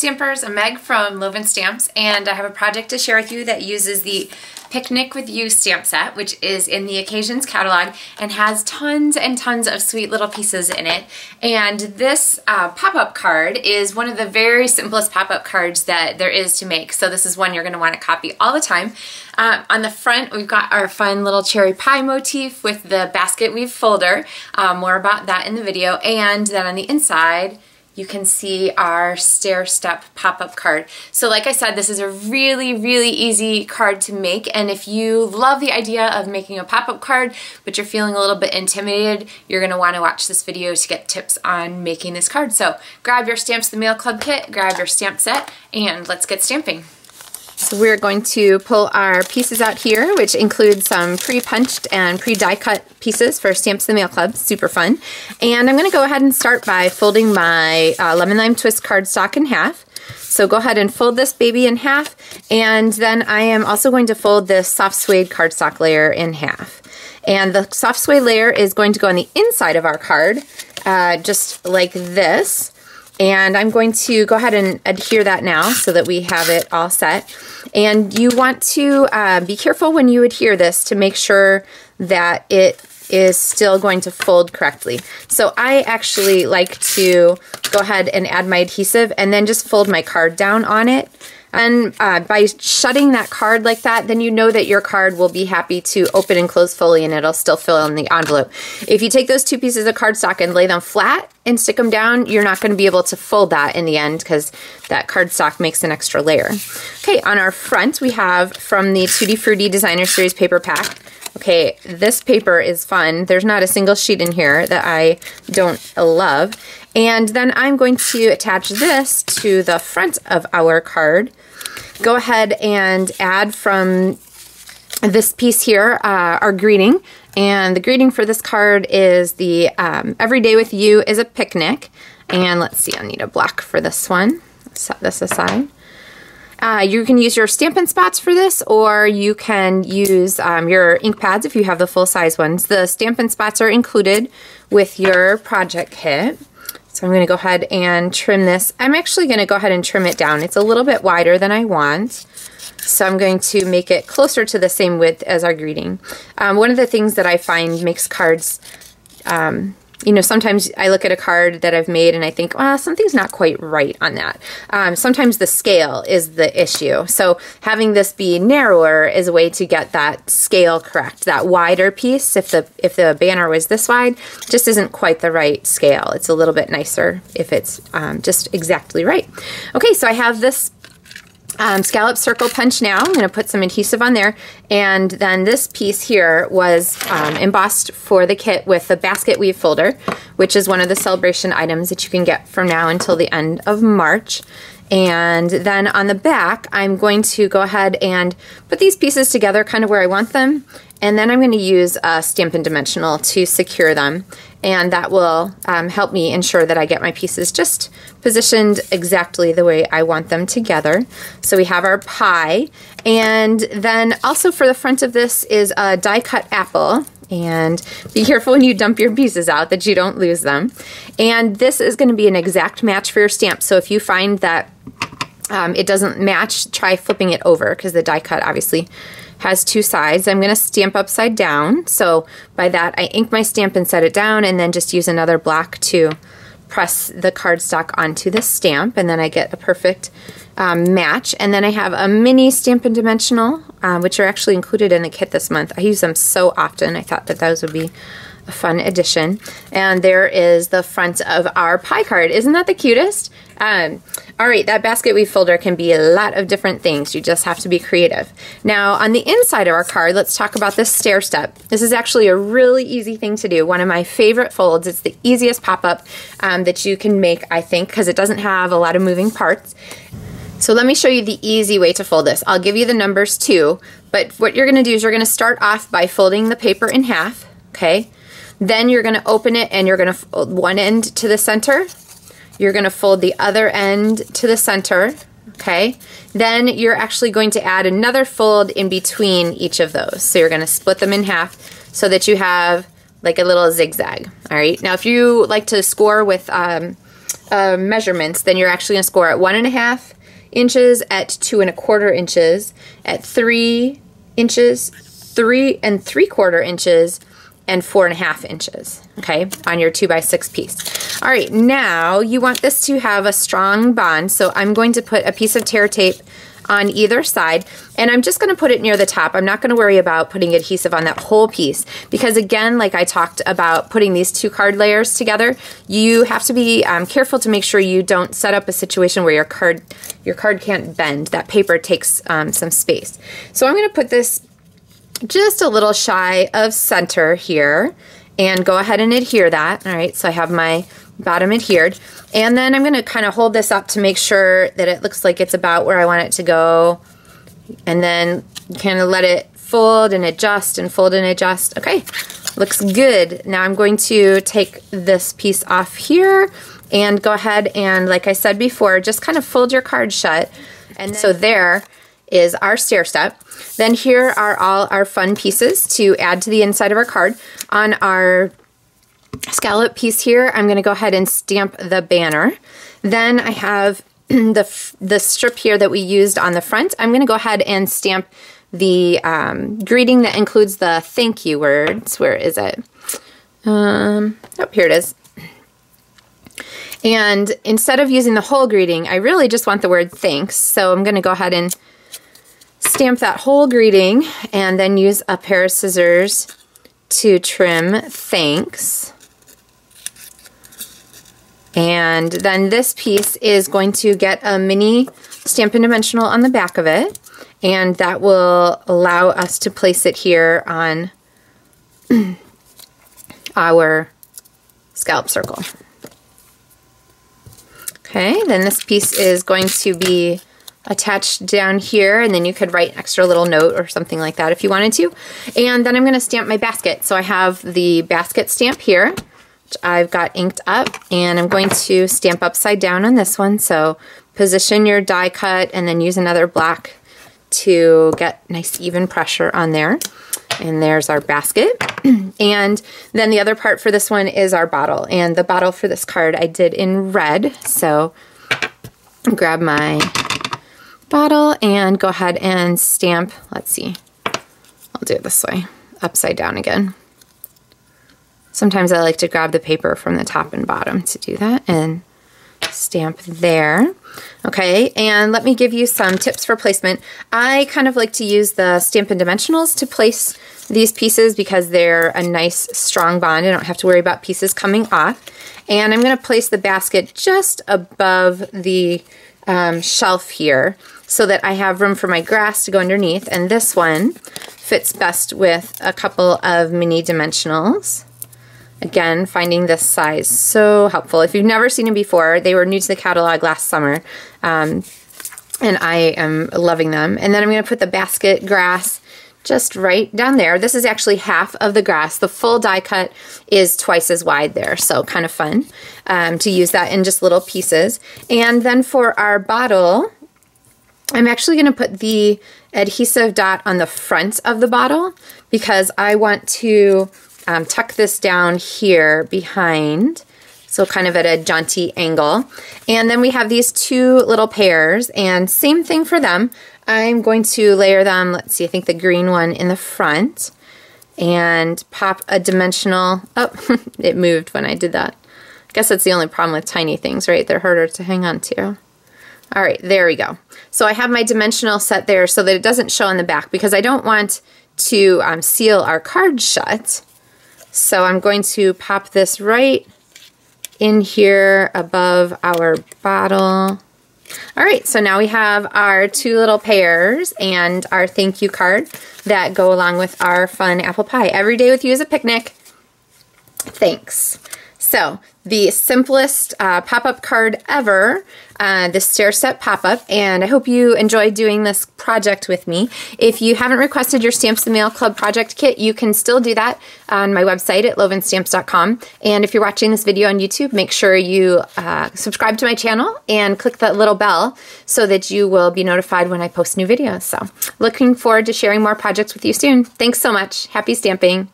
Stampers, I'm Meg from Loven Stamps, and I have a project to share with you that uses the Picnic with You stamp set, which is in the Occasions catalog and has tons and tons of sweet little pieces in it. And this pop-up card is one of the very simplest pop-up cards that there is to make. So this is one you're going to want to copy all the time. On the front, we've got our fun little cherry pie motif with the basket weave folder. More about that in the video. And then on the inside, you can see our Stair Step pop-up card. So like I said, this is a really, really easy card to make, and if you love the idea of making a pop-up card, but you're feeling a little bit intimidated, you're gonna wanna watch this video to get tips on making this card. So grab your Stamps the Mail Club kit, grab your stamp set, and let's get stamping. So we're going to pull our pieces out here, which include some pre-punched and pre-die cut pieces for Stamps the Mail Club, super fun. And I'm going to go ahead and start by folding my Lemon Lime Twist cardstock in half. So go ahead and fold this baby in half, and then I am also going to fold this soft suede cardstock layer in half. And the soft suede layer is going to go on the inside of our card, just like this. And I'm going to go ahead and adhere that now so that we have it all set. And you want to be careful when you adhere this to make sure that it is still going to fold correctly. So I actually like to go ahead and add my adhesive and then just fold my card down on it. And by shutting that card like that, then you know that your card will be happy to open and close fully and it'll still fill in the envelope. If you take those two pieces of cardstock and lay them flat and stick them down, you're not going to be able to fold that in the end because that cardstock makes an extra layer. Okay, on our front we have from the Tutti Frutti Designer Series paper pack. Okay, this paper is fun. There's not a single sheet in here that I don't love. And then I'm going to attach this to the front of our card. Go ahead and add from this piece here our greeting. And the greeting for this card is the Every Day With You is a Picnic. And let's see, I need a block for this one. Set this aside. You can use your Stampin' Spots for this, or you can use your ink pads if you have the full-size ones. The Stampin' Spots are included with your project kit. So I'm going to go ahead and trim this. I'm actually going to go ahead and trim it down. It's a little bit wider than I want. So I'm going to make it closer to the same width as our greeting. One of the things that I find makes cards, you know, sometimes I look at a card that I've made and I think, well, something's not quite right on that. Sometimes the scale is the issue. So having this be narrower is a way to get that scale correct. That wider piece, if the banner was this wide, just isn't quite the right scale. It's a little bit nicer if it's just exactly right. Okay, so I have this scallop circle punch now. I'm going to put some adhesive on there, and then this piece here was embossed for the kit with the basket weave folder, which is one of the celebration items that you can get from now until the end of March. And then on the back, I'm going to go ahead and put these pieces together kind of where I want them, and then I'm going to use a Stampin' Dimensional to secure them, and that will help me ensure that I get my pieces just positioned exactly the way I want them together. So we have our pie, and then also for the front of this is a die cut apple. And be careful when you dump your pieces out that you don't lose them. And this is going to be an exact match for your stamp. So if you find that it doesn't match, try flipping it over, because the die cut obviously has two sides. I'm going to stamp upside down. So by that, I ink my stamp and set it down, and then just use another block to press the cardstock onto the stamp, and then I get a perfect match. And then I have a mini Stampin' Dimensional, which are actually included in the kit this month. I use them so often. I thought that those would be a fun addition. And there is the front of our pie card. Isn't that the cutest? All right, that basket weave folder can be a lot of different things. You just have to be creative. Now, on the inside of our card, let's talk about this Stair Step. This is actually a really easy thing to do. One of my favorite folds. It's the easiest pop-up that you can make, I think, because it doesn't have a lot of moving parts. So let me show you the easy way to fold this. I'll give you the numbers too, but what you're going to do is you're going to start off by folding the paper in half, okay? Then you're going to open it and you're going to fold one end to the center. You're going to fold the other end to the center, okay? Then you're actually going to add another fold in between each of those. So you're going to split them in half so that you have like a little zigzag, all right? Now if you like to score with measurements, then you're actually going to score at 1.5 inches, at 2.25 inches, at 3 inches, 3 3/4 inches, and 4.5 inches, okay, on your 2x6 piece. All right, now you want this to have a strong bond, so I'm going to put a piece of tear tape on either side, and I'm just going to put it near the top. I'm not going to worry about putting adhesive on that whole piece, because again, like I talked about putting these 2 card layers together, you have to be careful to make sure you don't set up a situation where your card can't bend. That paper takes some space. So I'm going to put this just a little shy of center here and go ahead and adhere that. All right, so I have my bottom adhered, and then I'm going to kind of hold this up to make sure that it looks like it's about where I want it to go, and then kind of let it fold and adjust and fold and adjust. Okay, looks good. Now I'm going to take this piece off here and go ahead and, like I said before, just kind of fold your card shut. And so there is our stair step. Then here are all our fun pieces to add to the inside of our card. On our scallop piece here, I'm going to go ahead and stamp the banner. Then I have the strip here that we used on the front. I'm going to go ahead and stamp the greeting that includes the thank you words. Where is it? Oh, here it is. And instead of using the whole greeting, I really just want the word thanks. So I'm going to go ahead and stamp that whole greeting and then use a pair of scissors to trim thanks. And then this piece is going to get a mini Stampin' Dimensional on the back of it, and that will allow us to place it here on our scallop circle. Okay, then this piece is going to be attached down here, and then you could write an extra little note or something like that if you wanted to. And then I'm going to stamp my basket. So I have the basket stamp here, which I've got inked up, and I'm going to stamp upside down on this one. So position your die cut and then use another block to get nice even pressure on there. And there's our basket. And then the other part for this one is our bottle. And the bottle for this card I did in red. So grab my bottle and go ahead and stamp, let's see, I'll do it this way, upside down again. Sometimes I like to grab the paper from the top and bottom to do that, and stamp there. Okay, and let me give you some tips for placement. I kind of like to use the Stampin' Dimensionals to place these pieces because they're a nice strong bond. I don't have to worry about pieces coming off. And I'm going to place the basket just above the shelf here so that I have room for my grass to go underneath, and this one fits best with a couple of mini dimensionals. Again, finding this size so helpful. If you've never seen them before, they were new to the catalog last summer, and I am loving them. And then I'm going to put the basket grass just right down there. This is actually half of the grass. The full die cut is twice as wide there, so kind of fun to use that in just little pieces. And then for our bottle, I'm actually going to put the adhesive dot on the front of the bottle because I want to tuck this down here behind, so kind of at a jaunty angle. And then we have these 2 little pairs, and same thing for them. I'm going to layer them, let's see, I think the green one in the front, and pop a dimensional. Oh, it moved when I did that. I guess that's the only problem with tiny things, right? They're harder to hang on to. All right, there we go. So I have my dimensional set there so that it doesn't show on the back because I don't want to seal our card shut. So I'm going to pop this right in here above our bottle. All right, so now we have our 2 little pairs and our thank you card that go along with our fun apple pie. Every day with you is a picnic. Thanks. So the simplest pop-up card ever, the Stair Step pop-up, and I hope you enjoyed doing this project with me. If you haven't requested your Stamps the Mail Club project kit, you can still do that on my website at lovenstamps.com. And if you're watching this video on YouTube, make sure you subscribe to my channel and click that little bell so that you will be notified when I post new videos. So looking forward to sharing more projects with you soon. Thanks so much. Happy stamping.